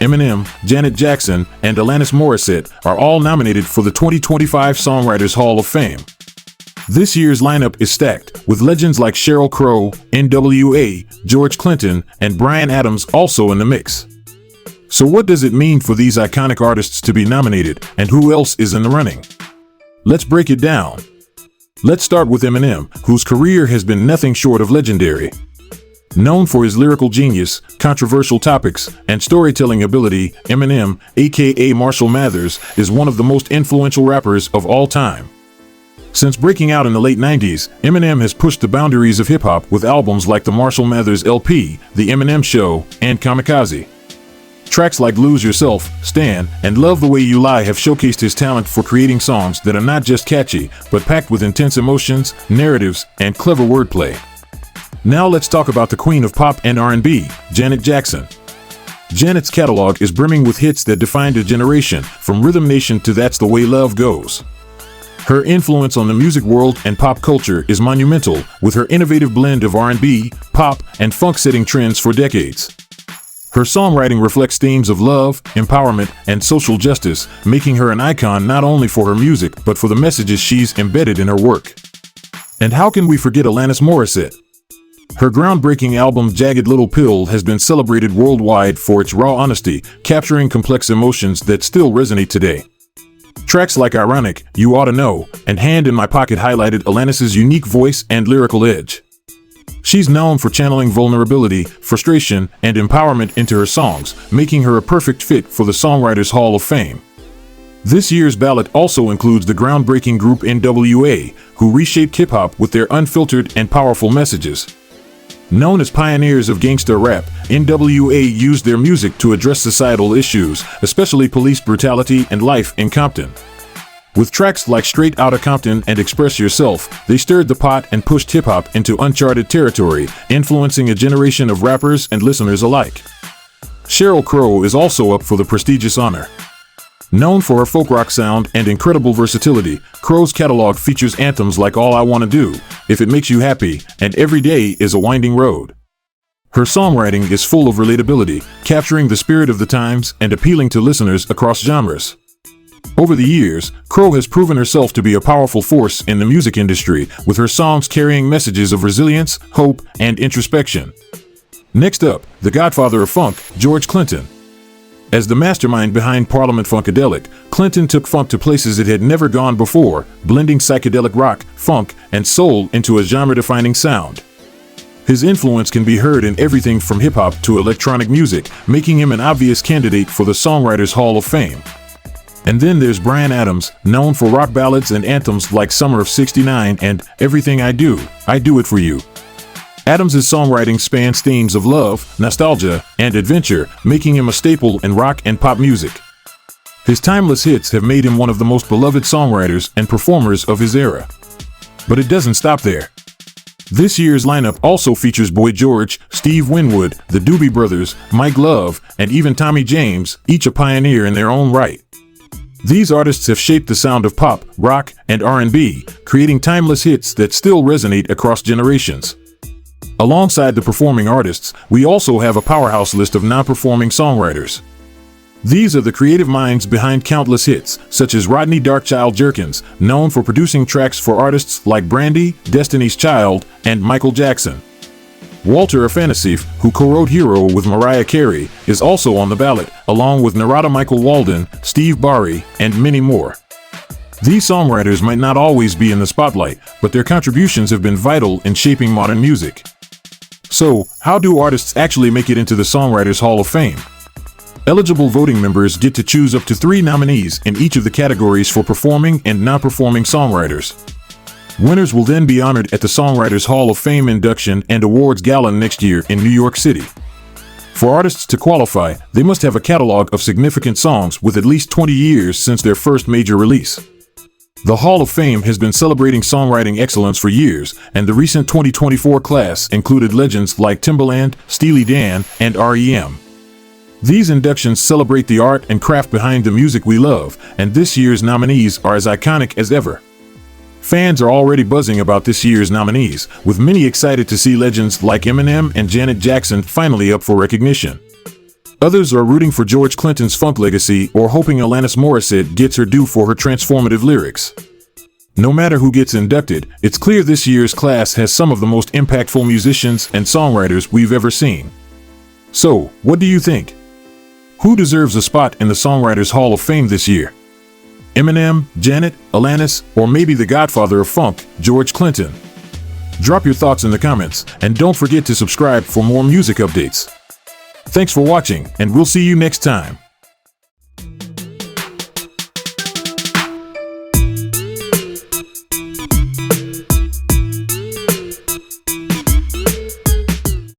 Eminem, Janet Jackson, and Alanis Morissette are all nominated for the 2025 Songwriters Hall of Fame. This year's lineup is stacked, with legends like Sheryl Crow, N.W.A, George Clinton, and Bryan Adams also in the mix. So what does it mean for these iconic artists to be nominated, and who else is in the running? Let's break it down. Let's start with Eminem, whose career has been nothing short of legendary. Known for his lyrical genius, controversial topics, and storytelling ability, Eminem, aka Marshall Mathers, is one of the most influential rappers of all time. Since breaking out in the late 90s, Eminem has pushed the boundaries of hip-hop with albums like the Marshall Mathers LP, The Eminem Show, and Kamikaze. Tracks like Lose Yourself, Stan, and Love the Way You Lie have showcased his talent for creating songs that are not just catchy, but packed with intense emotions, narratives, and clever wordplay. Now let's talk about the queen of pop and R&B, Janet Jackson. Janet's catalog is brimming with hits that defined a generation, from Rhythm Nation to That's the Way Love Goes. Her influence on the music world and pop culture is monumental, with her innovative blend of R&B, pop, and funk setting trends for decades. Her songwriting reflects themes of love, empowerment, and social justice, making her an icon not only for her music but for the messages she's embedded in her work. And how can we forget Alanis Morissette? Her groundbreaking album Jagged Little Pill has been celebrated worldwide for its raw honesty, capturing complex emotions that still resonate today. Tracks like Ironic, You Oughta Know, and Hand in My Pocket highlighted Alanis's unique voice and lyrical edge. She's known for channeling vulnerability, frustration, and empowerment into her songs, making her a perfect fit for the Songwriters Hall of Fame. This year's ballot also includes the groundbreaking group N.W.A, who reshaped hip-hop with their unfiltered and powerful messages. Known as pioneers of gangsta rap, N.W.A used their music to address societal issues, especially police brutality and life in Compton. With tracks like Straight Outta Compton and Express Yourself, they stirred the pot and pushed hip-hop into uncharted territory, influencing a generation of rappers and listeners alike. Sheryl Crow is also up for the prestigious honor. Known for her folk rock sound and incredible versatility, Crow's catalog features anthems like All I Wanna Do, If It Makes You Happy, and Every Day is a Winding Road. Her songwriting is full of relatability, capturing the spirit of the times and appealing to listeners across genres. Over the years, Crow has proven herself to be a powerful force in the music industry, with her songs carrying messages of resilience, hope, and introspection. Next up, the godfather of funk, George Clinton. As the mastermind behind Parliament Funkadelic, Clinton took funk to places it had never gone before, blending psychedelic rock, funk, and soul into a genre-defining sound. His influence can be heard in everything from hip-hop to electronic music, making him an obvious candidate for the Songwriters Hall of Fame. And then there's Bryan Adams, known for rock ballads and anthems like Summer of '69 and Everything I Do It For You. Adams' songwriting spans themes of love, nostalgia, and adventure, making him a staple in rock and pop music. His timeless hits have made him one of the most beloved songwriters and performers of his era. But it doesn't stop there. This year's lineup also features Boy George, Steve Winwood, the Doobie Brothers, Mike Love, and even Tommy James, each a pioneer in their own right. These artists have shaped the sound of pop, rock, and R&B, creating timeless hits that still resonate across generations. Alongside the performing artists, we also have a powerhouse list of non-performing songwriters. These are the creative minds behind countless hits, such as Rodney Darkchild Jerkins, known for producing tracks for artists like Brandy, Destiny's Child, and Michael Jackson. Walter Afanasieff, who co-wrote Hero with Mariah Carey, is also on the ballot, along with Narada Michael Walden, Steve Barry, and many more. These songwriters might not always be in the spotlight, but their contributions have been vital in shaping modern music. So, how do artists actually make it into the Songwriters Hall of Fame? Eligible voting members get to choose up to 3 nominees in each of the categories for performing and non-performing songwriters. Winners will then be honored at the Songwriters Hall of Fame induction and awards gala next year in New York City. For artists to qualify, they must have a catalog of significant songs with at least 20 years since their first major release. The Hall of Fame has been celebrating songwriting excellence for years, and the recent 2024 class included legends like Timbaland, Steely Dan, and R.E.M. These inductions celebrate the art and craft behind the music we love, and this year's nominees are as iconic as ever. Fans are already buzzing about this year's nominees, with many excited to see legends like Eminem and Janet Jackson finally up for recognition. Others are rooting for George Clinton's funk legacy or hoping Alanis Morissette gets her due for her transformative lyrics. No matter who gets inducted, it's clear this year's class has some of the most impactful musicians and songwriters we've ever seen. So, what do you think? Who deserves a spot in the Songwriters Hall of Fame this year? Eminem, Janet, Alanis, or maybe the godfather of funk, George Clinton? Drop your thoughts in the comments, and don't forget to subscribe for more music updates. Thanks for watching, and we'll see you next time.